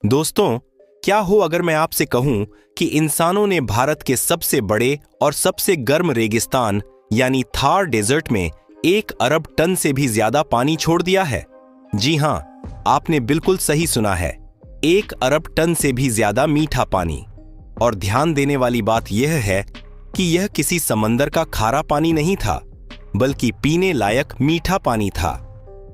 दोस्तों, क्या हो अगर मैं आपसे कहूं कि इंसानों ने भारत के सबसे बड़े और सबसे गर्म रेगिस्तान यानी थार डेजर्ट में 1 अरब टन से भी ज्यादा पानी छोड़ दिया है। जी हां, आपने बिल्कुल सही सुना है, 1 अरब टन से भी ज्यादा मीठा पानी। और ध्यान देने वाली बात यह है कि यह किसी समंदर का खारा पानी नहीं था, बल्कि पीने लायक मीठा पानी था।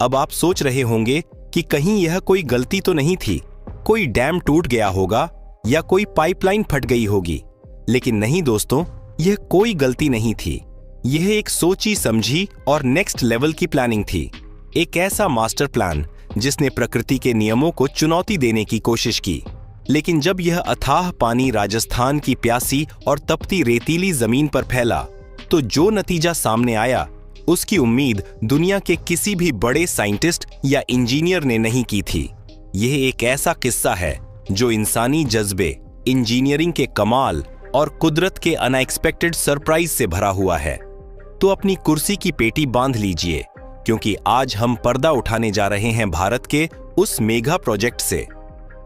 अब आप सोच रहे होंगे कि कहीं यह कोई गलती तो नहीं थी, कोई डैम टूट गया होगा या कोई पाइपलाइन फट गई होगी। लेकिन नहीं दोस्तों, यह कोई गलती नहीं थी। यह एक सोची समझी और नेक्स्ट लेवल की प्लानिंग थी। एक ऐसा मास्टर प्लान जिसने प्रकृति के नियमों को चुनौती देने की कोशिश की। लेकिन जब यह अथाह पानी राजस्थान की प्यासी और तपती रेतीली जमीन पर फैला, तो जो नतीजा सामने आया उसकी उम्मीद दुनिया के किसी भी बड़े साइंटिस्ट या इंजीनियर ने नहीं की थी। यह एक ऐसा किस्सा है जो इंसानी जज्बे, इंजीनियरिंग के कमाल और कुदरत के अनएक्सपेक्टेड सरप्राइज से भरा हुआ है। तो अपनी कुर्सी की पेटी बांध लीजिए, क्योंकि आज हम पर्दा उठाने जा रहे हैं भारत के उस मेगा प्रोजेक्ट से,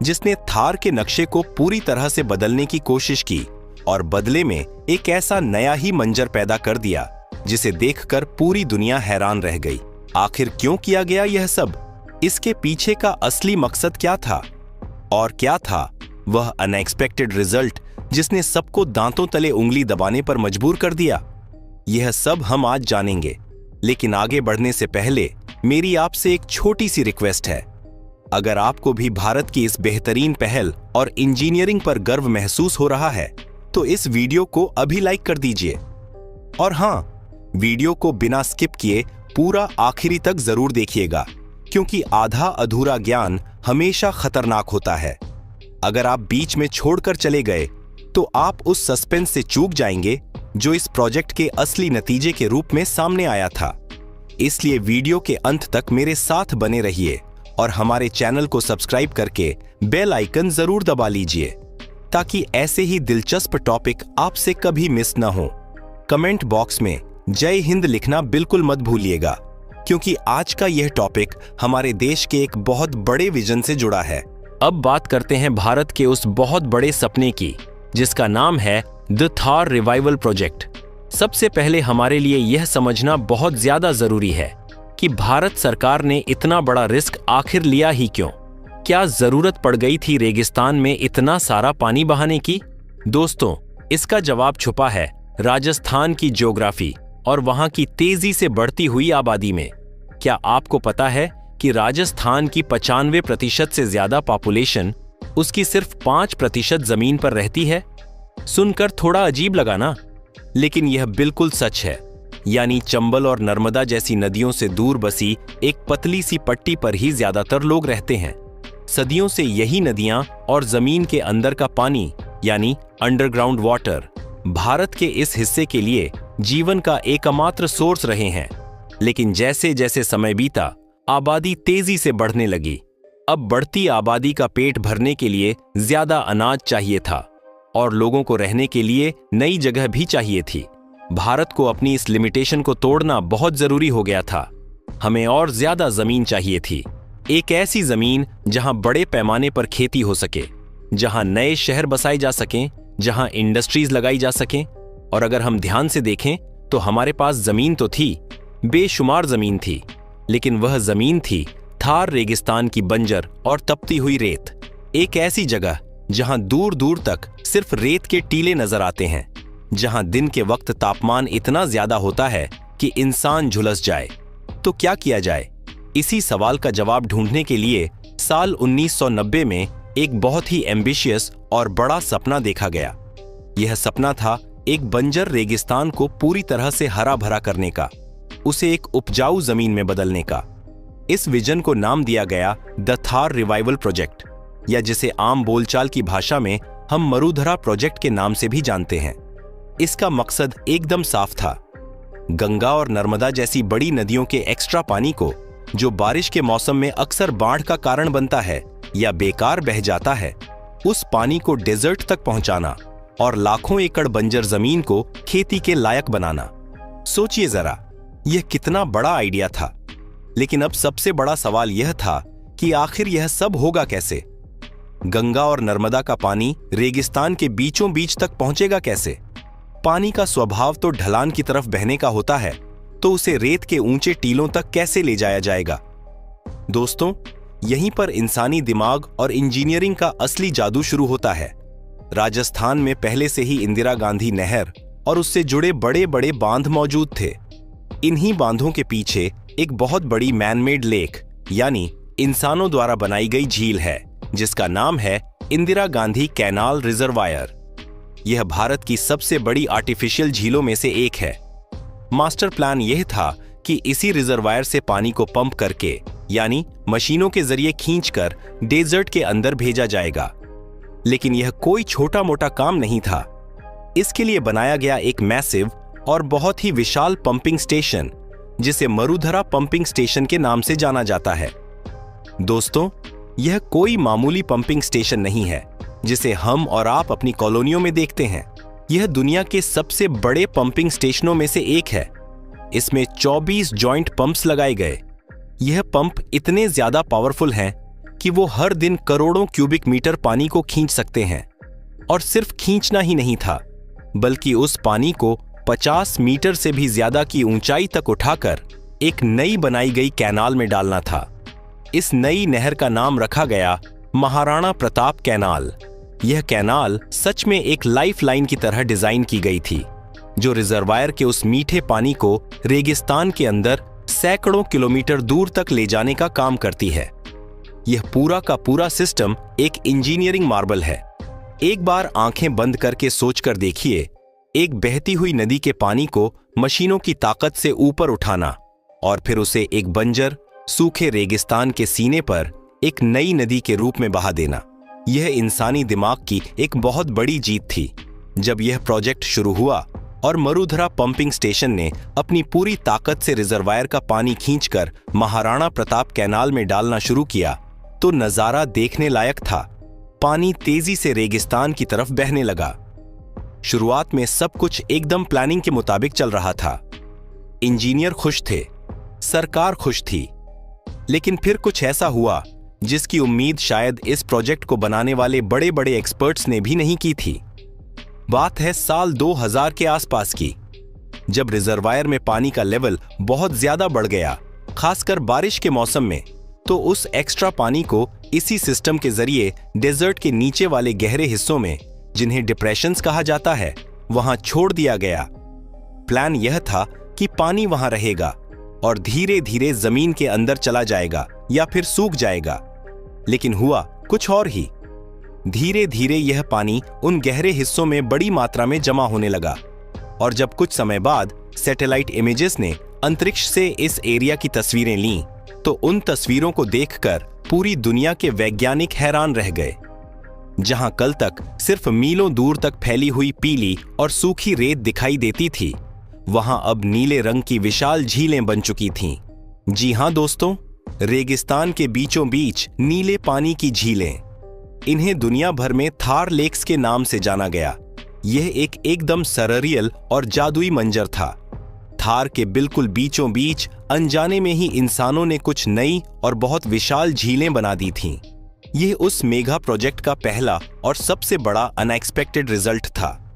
जिसने थार के नक्शे को पूरी तरह से बदलने की कोशिश की और बदले में एक ऐसा नया ही मंजर पैदा कर दिया जिसे देखकर पूरी दुनिया हैरान रह गई। आखिर क्यों किया गया यह सब? इसके पीछे का असली मकसद क्या था? और क्या था वह अनएक्सपेक्टेड रिजल्ट जिसने सबको दांतों तले उंगली दबाने पर मजबूर कर दिया? यह सब हम आज जानेंगे। लेकिन आगे बढ़ने से पहले मेरी आपसे एक छोटी सी रिक्वेस्ट है। अगर आपको भी भारत की इस बेहतरीन पहल और इंजीनियरिंग पर गर्व महसूस हो रहा है, तो इस वीडियो को अभी लाइक कर दीजिए। और हां, वीडियो को बिना स्किप किए पूरा आखिरी तक जरूर देखिएगा, क्योंकि आधा अधूरा ज्ञान हमेशा खतरनाक होता है। अगर आप बीच में छोड़कर चले गए तो आप उस सस्पेंस से चूक जाएंगे जो इस प्रोजेक्ट के असली नतीजे के रूप में सामने आया था। इसलिए वीडियो के अंत तक मेरे साथ बने रहिए और हमारे चैनल को सब्सक्राइब करके बेल आइकन जरूर दबा लीजिए, ताकि ऐसे ही दिलचस्प टॉपिक आपसे कभी मिस न हो। कमेंट बॉक्स में जय हिंद लिखना बिल्कुल मत भूलिएगा, क्योंकि आज का यह टॉपिक हमारे देश के एक बहुत बड़े विजन से जुड़ा है। अब बात करते हैं भारत के उस बहुत बड़े सपने की, जिसका नाम है द थार रिवाइवल प्रोजेक्ट। सबसे पहले हमारे लिए यह समझना बहुत ज्यादा जरूरी है कि भारत सरकार ने इतना बड़ा रिस्क आखिर लिया ही क्यों? क्या जरूरत पड़ गई थी रेगिस्तान में इतना सारा पानी बहाने की? दोस्तों, इसका जवाब छुपा है राजस्थान की ज्योग्राफी और वहां की तेजी से बढ़ती हुई आबादी में। क्या आपको पता है कि राजस्थान की 95% से ज्यादा पॉपुलेशन उसकी सिर्फ 5% जमीन पर रहती है? सुनकर थोड़ा अजीब लगा ना? लेकिन यह बिल्कुल सच है। यानी चंबल और नर्मदा जैसी नदियों से दूर बसी एक पतली सी पट्टी पर ही ज्यादातर लोग रहते हैं। सदियों से यही नदियां और जमीन के अंदर का पानी यानी अंडरग्राउंड वाटर भारत के इस हिस्से के लिए जीवन का एकमात्र सोर्स रहे हैं। लेकिन जैसे जैसे समय बीता, आबादी तेजी से बढ़ने लगी। अब बढ़ती आबादी का पेट भरने के लिए ज्यादा अनाज चाहिए था और लोगों को रहने के लिए नई जगह भी चाहिए थी। भारत को अपनी इस लिमिटेशन को तोड़ना बहुत जरूरी हो गया था। हमें और ज्यादा जमीन चाहिए थी, एक ऐसी जमीन जहां बड़े पैमाने पर खेती हो सके, जहां नए शहर बसाए जा सकें, जहां इंडस्ट्रीज लगाई जा सकें। और अगर हम ध्यान से देखें तो हमारे पास जमीन तो थी, बेशुमार जमीन थी, लेकिन वह जमीन थी थार रेगिस्तान की बंजर और तपती हुई रेत। एक ऐसी जगह जहां दूर दूर तक सिर्फ रेत के टीले नजर आते हैं, जहां दिन के वक्त तापमान इतना ज्यादा होता है कि इंसान झुलस जाए। तो क्या किया जाए? इसी सवाल का जवाब ढूंढने के लिए साल 1990 में एक बहुत ही एम्बिशियस और बड़ा सपना देखा गया। यह सपना था एक बंजर रेगिस्तान को पूरी तरह से हरा भरा करने का, उसे एक उपजाऊ जमीन में बदलने का। इस विजन को नाम दिया गया द थार रिवाइवल प्रोजेक्ट, या जिसे आम बोलचाल की भाषा में हम मरुधरा प्रोजेक्ट के नाम से भी जानते हैं। इसका मकसद एकदम साफ था। गंगा और नर्मदा जैसी बड़ी नदियों के एक्स्ट्रा पानी को, जो बारिश के मौसम में अक्सर बाढ़ का कारण बनता है या बेकार बह जाता है, उस पानी को डेजर्ट तक पहुंचाना और लाखों एकड़ बंजर जमीन को खेती के लायक बनाना। सोचिए जरा, यह कितना बड़ा आइडिया था। लेकिन अब सबसे बड़ा सवाल यह था कि आखिर यह सब होगा कैसे? गंगा और नर्मदा का पानी रेगिस्तान के बीचों बीच तक पहुंचेगा कैसे? पानी का स्वभाव तो ढलान की तरफ बहने का होता है, तो उसे रेत के ऊंचे टीलों तक कैसे ले जाया जाएगा? दोस्तों, यहीं पर इंसानी दिमाग और इंजीनियरिंग का असली जादू शुरू होता है। राजस्थान में पहले से ही इंदिरा गांधी नहर और उससे जुड़े बड़े बड़े बांध मौजूद थे। इन्हीं बांधों के पीछे एक बहुत बड़ी मैनमेड लेक यानी इंसानों द्वारा बनाई गई झील है, जिसका नाम है इंदिरा गांधी कैनाल रिजर्वायर। यह भारत की सबसे बड़ी आर्टिफिशियल झीलों में से एक है। मास्टर प्लान यह था कि इसी रिजर्वायर से पानी को पंप करके यानी मशीनों के जरिए खींचकर डेजर्ट के अंदर भेजा जाएगा। लेकिन यह कोई छोटा मोटा काम नहीं था। इसके लिए बनाया गया एक मैसिव और बहुत ही विशाल पंपिंग स्टेशन, जिसे मरुधरा पंपिंग स्टेशन के नाम से जाना जाता है। दोस्तों, यह कोई मामूली पंपिंग स्टेशन नहीं है जिसे हम और आप अपनी कॉलोनियों में देखते हैं। यह दुनिया के सबसे बड़े पंपिंग स्टेशनों में से एक है। इसमें 24 जॉइंट पंप्स लगाए गए। यह पंप इतने ज्यादा पावरफुल हैं कि वो हर दिन करोड़ों क्यूबिक मीटर पानी को खींच सकते हैं। और सिर्फ खींचना ही नहीं था, बल्कि उस पानी को 50 मीटर से भी ज्यादा की ऊंचाई तक उठाकर एक नई बनाई गई कैनाल में डालना था। इस नई नहर का नाम रखा गया महाराणा प्रताप कैनाल। यह कैनाल सच में एक लाइफलाइन की तरह डिजाइन की गई थी, जो रिजर्वायर के उस मीठे पानी को रेगिस्तान के अंदर सैकड़ों किलोमीटर दूर तक ले जाने का काम करती है। यह पूरा का पूरा सिस्टम एक इंजीनियरिंग मार्वल है। एक बार आंखें बंद करके सोचकर देखिए, एक बहती हुई नदी के पानी को मशीनों की ताकत से ऊपर उठाना और फिर उसे एक बंजर सूखे रेगिस्तान के सीने पर एक नई नदी के रूप में बहा देना। यह इंसानी दिमाग की एक बहुत बड़ी जीत थी। जब यह प्रोजेक्ट शुरू हुआ और मरुधरा पंपिंग स्टेशन ने अपनी पूरी ताकत से रिजर्वायर का पानी खींचकर महाराणा प्रताप कैनाल में डालना शुरू किया, तो नजारा देखने लायक था। पानी तेजी से रेगिस्तान की तरफ बहने लगा। शुरुआत में सब कुछ एकदम प्लानिंग के मुताबिक चल रहा था। इंजीनियर खुश थे, सरकार खुश थी। लेकिन फिर कुछ ऐसा हुआ जिसकी उम्मीद शायद इस प्रोजेक्ट को बनाने वाले बड़े बड़े एक्सपर्ट्स ने भी नहीं की थी। बात है साल 2000 के आसपास की, जब रिजर्वायर में पानी का लेवल बहुत ज्यादा बढ़ गया, खासकर बारिश के मौसम में। तो उस एक्स्ट्रा पानी को इसी सिस्टम के जरिए डेजर्ट के नीचे वाले गहरे हिस्सों में, जिन्हें डिप्रेशंस कहा जाता है, वहां छोड़ दिया गया। प्लान यह था कि पानी वहां रहेगा और धीरे धीरे जमीन के अंदर चला जाएगा या फिर सूख जाएगा। लेकिन हुआ कुछ और ही। धीरे धीरे यह पानी उन गहरे हिस्सों में बड़ी मात्रा में जमा होने लगा। और जब कुछ समय बाद सैटेलाइट इमेजेस ने अंतरिक्ष से इस एरिया की तस्वीरें लीं, तो उन तस्वीरों को देखकर पूरी दुनिया के वैज्ञानिक हैरान रह गए। जहां कल तक सिर्फ मीलों दूर तक फैली हुई पीली और सूखी रेत दिखाई देती थी, वहां अब नीले रंग की विशाल झीलें बन चुकी थीं। जी हां दोस्तों, रेगिस्तान के बीचों बीच नीले पानी की झीलें। इन्हें दुनिया भर में थार लेक्स के नाम से जाना गया। यह एक एकदम सररियल और जादुई मंजर था। थार के बिल्कुल बीचों बीच अनजाने में ही इंसानों ने कुछ नई और बहुत विशाल झीलें बना दी थीं। यह उस मेगा प्रोजेक्ट का पहला और सबसे बड़ा अनएक्सपेक्टेड रिजल्ट था।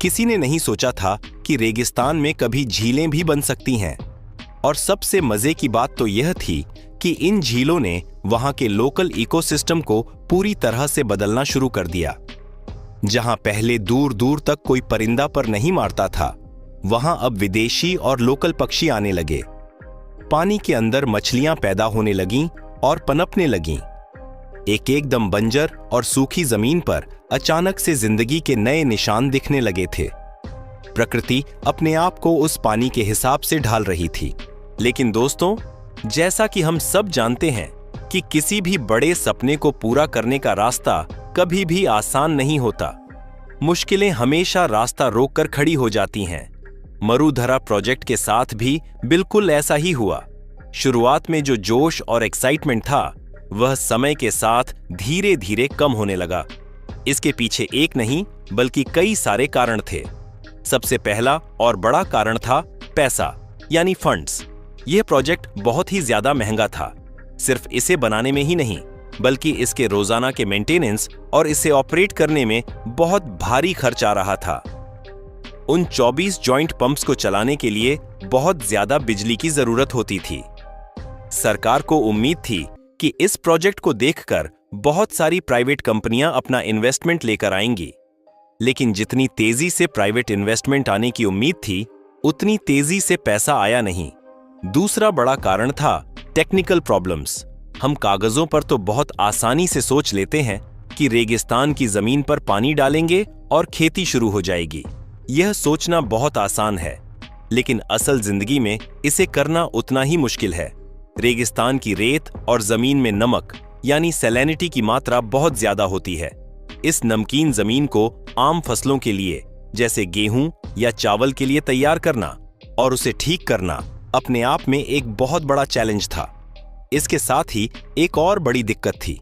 किसी ने नहीं सोचा था कि रेगिस्तान में कभी झीलें भी बन सकती हैं। और सबसे मजे की बात तो यह थी कि इन झीलों ने वहां के लोकल इकोसिस्टम को पूरी तरह से बदलना शुरू कर दिया। जहां पहले दूर दूर तक कोई परिंदा पर नहीं मारता था, वहां अब विदेशी और लोकल पक्षी आने लगे। पानी के अंदर मछलियां पैदा होने लगीं और पनपने लगीं। एक एकदम बंजर और सूखी जमीन पर अचानक से जिंदगी के नए निशान दिखने लगे थे। प्रकृति अपने आप को उस पानी के हिसाब से ढाल रही थी। लेकिन दोस्तों, जैसा कि हम सब जानते हैं कि किसी भी बड़े सपने को पूरा करने का रास्ता कभी भी आसान नहीं होता। मुश्किलें हमेशा रास्ता रोककर खड़ी हो जाती हैं। मरुधरा प्रोजेक्ट के साथ भी बिल्कुल ऐसा ही हुआ। शुरुआत में जो जोश और एक्साइटमेंट था, वह समय के साथ धीरे धीरे कम होने लगा। इसके पीछे एक नहीं बल्कि कई सारे कारण थे। सबसे पहला और बड़ा कारण था पैसा, यानी फंड्स। यह प्रोजेक्ट बहुत ही ज्यादा महंगा था। सिर्फ इसे बनाने में ही नहीं, बल्कि इसके रोजाना के मेंटेनेंस और इसे ऑपरेट करने में बहुत भारी खर्च आ रहा था। उन 24 जॉइंट पंप्स को चलाने के लिए बहुत ज्यादा बिजली की जरूरत होती थी। सरकार को उम्मीद थी कि इस प्रोजेक्ट को देखकर बहुत सारी प्राइवेट कंपनियां अपना इन्वेस्टमेंट लेकर आएंगी, लेकिन जितनी तेजी से प्राइवेट इन्वेस्टमेंट आने की उम्मीद थी, उतनी तेजी से पैसा आया नहीं। दूसरा बड़ा कारण था टेक्निकल प्रॉब्लम्स। हम कागजों पर तो बहुत आसानी से सोच लेते हैं कि रेगिस्तान की जमीन पर पानी डालेंगे और खेती शुरू हो जाएगी। यह सोचना बहुत आसान है, लेकिन असल जिंदगी में इसे करना उतना ही मुश्किल है। रेगिस्तान की रेत और जमीन में नमक यानी सैलिनिटी की मात्रा बहुत ज्यादा होती है। इस नमकीन जमीन को आम फसलों के लिए जैसे गेहूं या चावल के लिए तैयार करना और उसे ठीक करना अपने आप में एक बहुत बड़ा चैलेंज था। इसके साथ ही एक और बड़ी दिक्कत थी।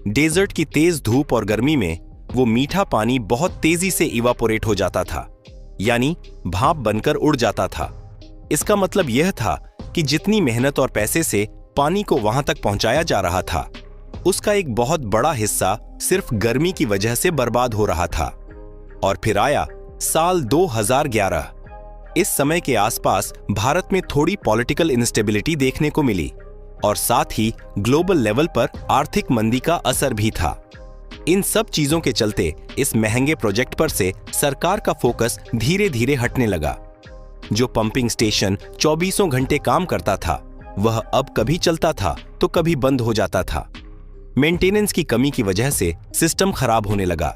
डेजर्ट की तेज धूप और गर्मी में वो मीठा पानी बहुत तेजी से इवापोरेट हो जाता था, यानी भाप बनकर उड़ जाता था। इसका मतलब यह था कि जितनी मेहनत और पैसे से पानी को वहां तक पहुंचाया जा रहा था, उसका एक बहुत बड़ा हिस्सा सिर्फ गर्मी की वजह से बर्बाद हो रहा था। और फिर आया साल 2011। इस समय के आसपास भारत में थोड़ी पॉलिटिकल इंस्टेबिलिटी देखने को मिली और साथ ही ग्लोबल लेवल पर आर्थिक मंदी का असर भी था। इन सब चीजों के चलते इस महंगे प्रोजेक्ट पर से सरकार का फोकस धीरे धीरे हटने लगा। जो पंपिंग स्टेशन 24 घंटे काम करता था, वह अब कभी चलता था तो कभी बंद हो जाता था। मेंटेनेंस की कमी की वजह से सिस्टम खराब होने लगा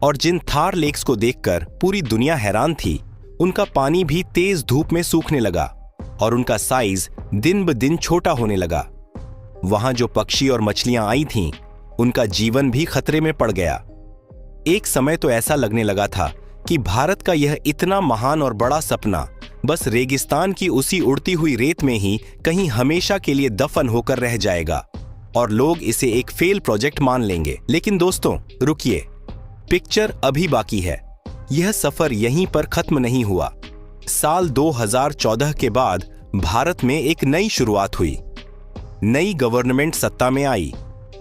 और जिन थार लेक्स को देखकर पूरी दुनिया हैरान थी, उनका पानी भी तेज धूप में सूखने लगा और उनका साइज दिन ब दिन छोटा होने लगा। वहां जो पक्षी और मछलियां आई थीं, उनका जीवन भी खतरे में पड़ गया। एक समय तो ऐसा लगने लगा था कि भारत का यह इतना महान और बड़ा सपना बस रेगिस्तान की उसी उड़ती हुई रेत में ही कहीं हमेशा के लिए दफन होकर रह जाएगा और लोग इसे एक फेल प्रोजेक्ट मान लेंगे। लेकिन दोस्तों रुकिए, पिक्चर अभी बाकी है। यह सफर यहीं पर खत्म नहीं हुआ। साल 2014 के बाद भारत में एक नई शुरुआत हुई। नई गवर्नमेंट सत्ता में आई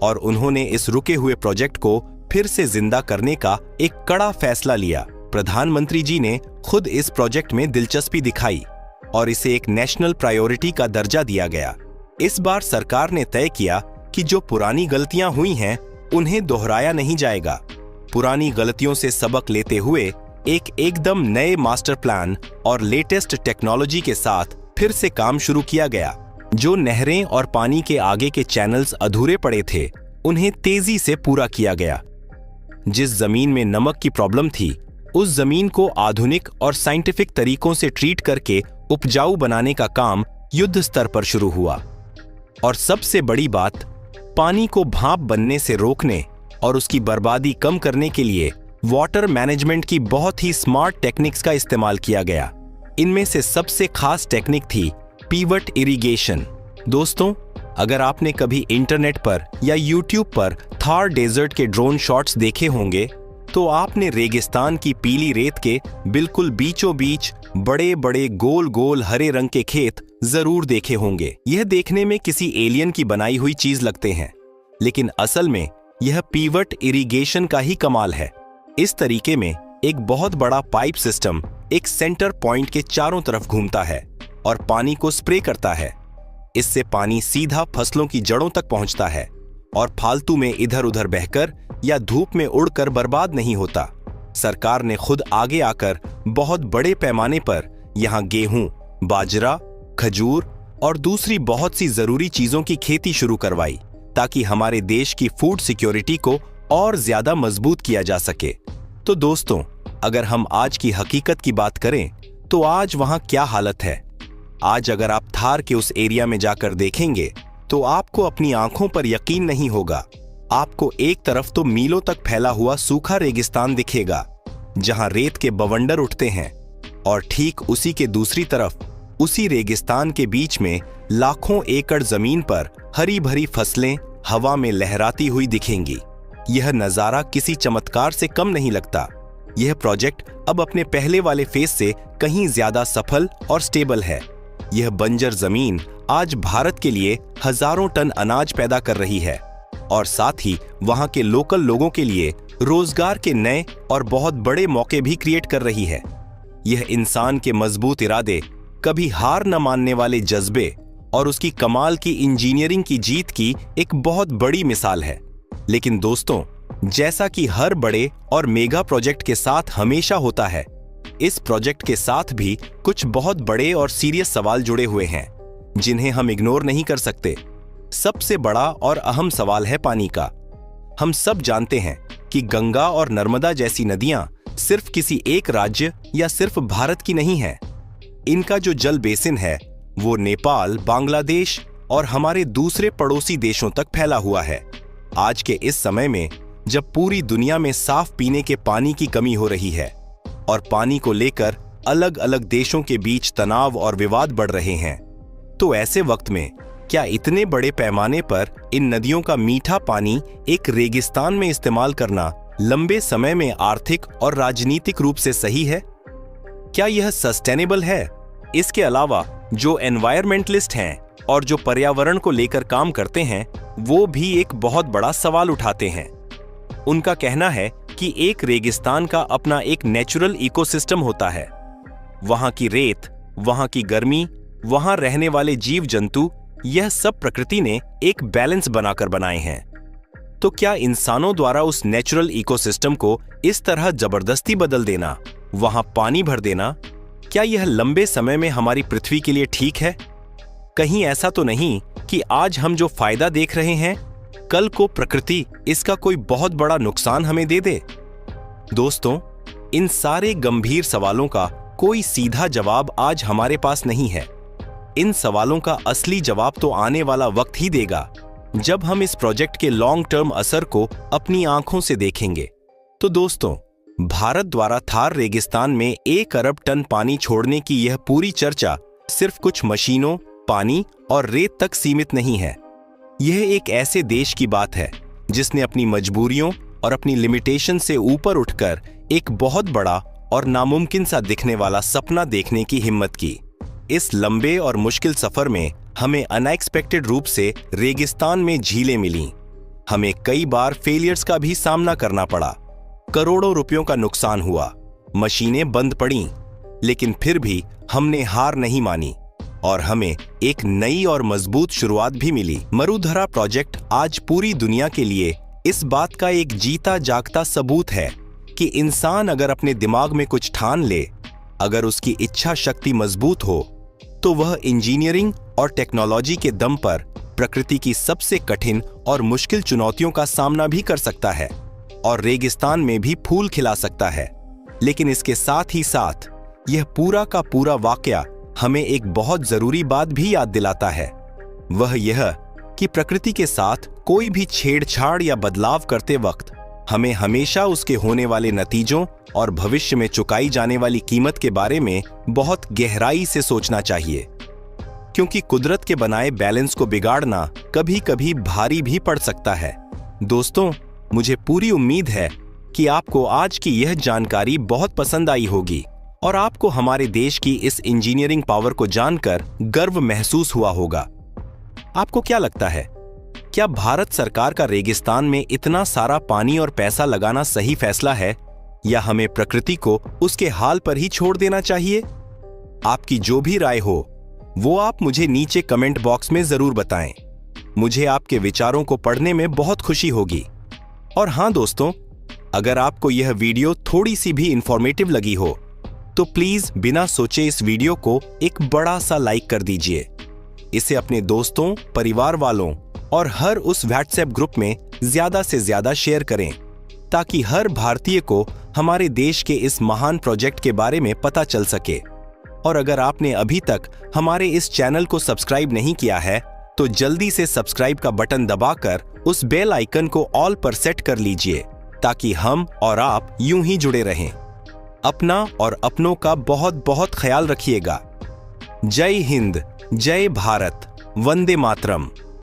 और उन्होंने इस रुके हुए प्रोजेक्ट को फिर से जिंदा करने का एक कड़ा फैसला लिया। प्रधानमंत्री जी ने खुद इस प्रोजेक्ट में दिलचस्पी दिखाई और इसे एक नेशनल प्रायोरिटी का दर्जा दिया गया। इस बार सरकार ने तय किया कि जो पुरानी गलतियां हुई हैं, उन्हें दोहराया नहीं जाएगा। पुरानी गलतियों से सबक लेते हुए एकदम नए मास्टर प्लान और लेटेस्ट टेक्नोलॉजी के साथ फिर से काम शुरू किया गया। जो नहरें और पानी के आगे के चैनल्स अधूरे पड़े थे, उन्हें तेजी से पूरा किया गया। जिस जमीन में नमक की प्रॉब्लम थी, उस जमीन को आधुनिक और साइंटिफिक तरीकों से ट्रीट करके उपजाऊ बनाने का काम युद्ध स्तर पर शुरू हुआ। और सबसे बड़ी बात, पानी को भाप बनने से रोकने और उसकी बर्बादी कम करने के लिए वाटर मैनेजमेंट की बहुत ही स्मार्ट टेक्निक्स का इस्तेमाल किया गया। इनमें से सबसे खास टेक्निक थी पीवट इरिगेशन। दोस्तों, अगर आपने कभी इंटरनेट पर या यूट्यूब पर थार डेजर्ट के ड्रोन शॉट्स देखे होंगे, तो आपने रेगिस्तान की पीली रेत के बिल्कुल बीचों बीच बड़े बड़े गोल गोल हरे रंग के खेत जरूर देखे होंगे। यह देखने में किसी एलियन की बनाई हुई चीज लगते हैं, लेकिन असल में यह पीवट इरिगेशन का ही कमाल है। इस तरीके में एक बहुत बड़ा पाइप सिस्टम एक सेंटर पॉइंट के चारों तरफ घूमता है और पानी को स्प्रे करता है। इससे पानी सीधा फसलों की जड़ों तक पहुंचता है और फालतू में इधर उधर बहकर या धूप में उड़कर बर्बाद नहीं होता। सरकार ने खुद आगे आकर बहुत बड़े पैमाने पर यहां गेहूं, बाजरा, खजूर और दूसरी बहुत सी जरूरी चीजों की खेती शुरू करवाई, ताकि हमारे देश की फूड सिक्योरिटी को और ज्यादा मजबूत किया जा सके। तो दोस्तों, अगर हम आज की हकीकत की बात करें, तो आज वहां क्या हालत है। आज अगर आप थार के उस एरिया में जाकर देखेंगे, तो आपको अपनी आंखों पर यकीन नहीं होगा। आपको एक तरफ तो मीलों तक फैला हुआ सूखा रेगिस्तान दिखेगा, जहां रेत के बवंडर उठते हैं, और ठीक उसी के दूसरी तरफ उसी रेगिस्तान के बीच में लाखों एकड़ जमीन पर हरी भरी फसलें हवा में लहराती हुई दिखेंगी। यह नजारा किसी चमत्कार से कम नहीं लगता। यह प्रोजेक्ट अब अपने पहले वाले फेज से कहीं ज्यादा सफल और स्टेबल है। यह बंजर जमीन आज भारत के लिए हजारों टन अनाज पैदा कर रही है और साथ ही वहां के लोकल लोगों के लिए रोजगार के नए और बहुत बड़े मौके भी क्रिएट कर रही है। यह इंसान के मजबूत इरादे, कभी हार न मानने वाले जज्बे और उसकी कमाल की इंजीनियरिंग की जीत की एक बहुत बड़ी मिसाल है। लेकिन दोस्तों, जैसा कि हर बड़े और मेगा प्रोजेक्ट के साथ हमेशा होता है, इस प्रोजेक्ट के साथ भी कुछ बहुत बड़े और सीरियस सवाल जुड़े हुए हैं जिन्हें हम इग्नोर नहीं कर सकते। सबसे बड़ा और अहम सवाल है पानी का। हम सब जानते हैं कि गंगा और नर्मदा जैसी नदियां सिर्फ किसी एक राज्य या सिर्फ भारत की नहीं है। इनका जो जल बेसिन है वो नेपाल, बांग्लादेश और हमारे दूसरे पड़ोसी देशों तक फैला हुआ है। आज के इस समय में जब पूरी दुनिया में साफ पीने के पानी की कमी हो रही है और पानी को लेकर अलग अलग देशों के बीच तनाव और विवाद बढ़ रहे हैं, तो ऐसे वक्त में क्या इतने बड़े पैमाने पर इन नदियों का मीठा पानी एक रेगिस्तान में इस्तेमाल करना लंबे समय में आर्थिक और राजनीतिक रूप से सही है? क्या यह सस्टेनेबल है? इसके अलावा जो एनवायरमेंटलिस्ट हैं और जो पर्यावरण को लेकर काम करते हैं, वो भी एक बहुत बड़ा सवाल उठाते हैं। उनका कहना है कि एक रेगिस्तान का अपना एक नेचुरल इकोसिस्टम होता है। वहां की रेत, वहां की गर्मी, वहां रहने वाले जीव जंतु, यह सब प्रकृति ने एक बैलेंस बनाकर बनाए हैं। तो क्या इंसानों द्वारा उस नेचुरल इकोसिस्टम को इस तरह जबरदस्ती बदल देना, वहां पानी भर देना, क्या यह लंबे समय में हमारी पृथ्वी के लिए ठीक है? कहीं ऐसा तो नहीं कि आज हम जो फायदा देख रहे हैं, कल को प्रकृति इसका कोई बहुत बड़ा नुकसान हमें दे दे? दोस्तों, इन सारे गंभीर सवालों का कोई सीधा जवाब आज हमारे पास नहीं है। इन सवालों का असली जवाब तो आने वाला वक्त ही देगा, जब हम इस प्रोजेक्ट के लॉन्ग टर्म असर को अपनी आंखों से देखेंगे। तो दोस्तों, भारत द्वारा थार रेगिस्तान में 1 अरब टन पानी छोड़ने की यह पूरी चर्चा सिर्फ कुछ मशीनों, पानी और रेत तक सीमित नहीं है। यह एक ऐसे देश की बात है जिसने अपनी मजबूरियों और अपनी लिमिटेशन से ऊपर उठकर एक बहुत बड़ा और नामुमकिन सा दिखने वाला सपना देखने की हिम्मत की। इस लंबे और मुश्किल सफर में हमें अनएक्सपेक्टेड रूप से रेगिस्तान में झीलें मिलीं। हमें कई बार फेलियर्स का भी सामना करना पड़ा। करोड़ों रुपयों का नुकसान हुआ, मशीनें बंद पड़ीं, लेकिन फिर भी हमने हार नहीं मानी और हमें एक नई और मजबूत शुरुआत भी मिली। मरुधरा प्रोजेक्ट आज पूरी दुनिया के लिए इस बात का एक जीता जागता सबूत है कि इंसान अगर अपने दिमाग में कुछ ठान ले, अगर उसकी इच्छा शक्ति मजबूत हो, तो वह इंजीनियरिंग और टेक्नोलॉजी के दम पर प्रकृति की सबसे कठिन और मुश्किल चुनौतियों का सामना भी कर सकता है और रेगिस्तान में भी फूल खिला सकता है। लेकिन इसके साथ ही साथ यह पूरा का पूरा वाकया हमें एक बहुत जरूरी बात भी याद दिलाता है। वह यह कि प्रकृति के साथ कोई भी छेड़छाड़ या बदलाव करते वक्त हमें हमेशा उसके होने वाले नतीजों और भविष्य में चुकाई जाने वाली कीमत के बारे में बहुत गहराई से सोचना चाहिए, क्योंकि कुदरत के बनाए बैलेंस को बिगाड़ना कभी कभी भारी भी पड़ सकता है। दोस्तों, मुझे पूरी उम्मीद है कि आपको आज की यह जानकारी बहुत पसंद आई होगी और आपको हमारे देश की इस इंजीनियरिंग पावर को जानकर गर्व महसूस हुआ होगा। आपको क्या लगता है, क्या भारत सरकार का रेगिस्तान में इतना सारा पानी और पैसा लगाना सही फैसला है, या हमें प्रकृति को उसके हाल पर ही छोड़ देना चाहिए? आपकी जो भी राय हो वो आप मुझे नीचे कमेंट बॉक्स में जरूर बताएं। मुझे आपके विचारों को पढ़ने में बहुत खुशी होगी। और हां दोस्तों, अगर आपको यह वीडियो थोड़ी सी भी इंफॉर्मेटिव लगी हो तो प्लीज बिना सोचे इस वीडियो को एक बड़ा सा लाइक कर दीजिए। इसे अपने दोस्तों, परिवार वालों और हर उस व्हाट्सएप ग्रुप में ज्यादा से ज्यादा शेयर करें, ताकि हर भारतीय को हमारे देश के इस महान प्रोजेक्ट के बारे में पता चल सके। और अगर आपने अभी तक हमारे इस चैनल को सब्सक्राइब नहीं किया है तो जल्दी से सब्सक्राइब का बटन दबाकर उस बेल आइकन को ऑल पर सेट कर लीजिए, ताकि हम और आप यूं ही जुड़े रहें। अपना और अपनों का बहुत बहुत ख्याल रखिएगा। जय हिंद, जय भारत, वंदे मातरम।